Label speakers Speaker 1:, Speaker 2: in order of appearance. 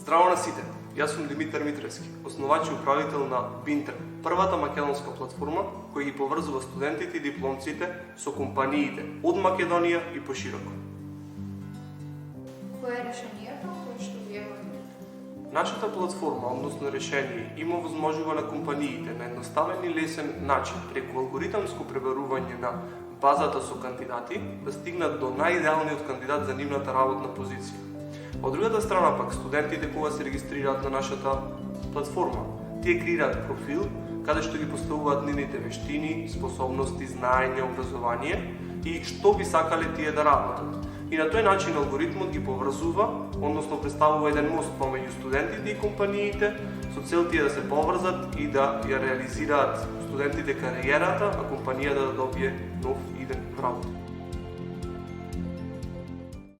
Speaker 1: Здраво на сите! Јас сум Димитар Митревски, основач и управител на Бинтер, првата македонска платформа која ги поврзува студентите и дипломците со компаниите од Македонија и пошироко.
Speaker 2: Кое е решението кое што вие го имате?
Speaker 1: Нашата платформа, односно решение, има возможува на компаниите на едноставен и лесен начин, преку алгоритамско пребарување на базата со кандидати, да стигнат до најидеалниот кандидат за нивната работна позиција. Од другата страна пак, студентите кога се регистрираат на нашата платформа, тие креираат профил, каде што ги поставуваат нивните вештини, способности, знаење, образование и што би сакале тие да работат. И на тој начин алгоритмот ги поврзува, односно представува еден мост помеѓу студентите и компаниите, со цел тие да се поврзат и да ја реализираат студентите кариерата, а компанијата да добие нов иден работа.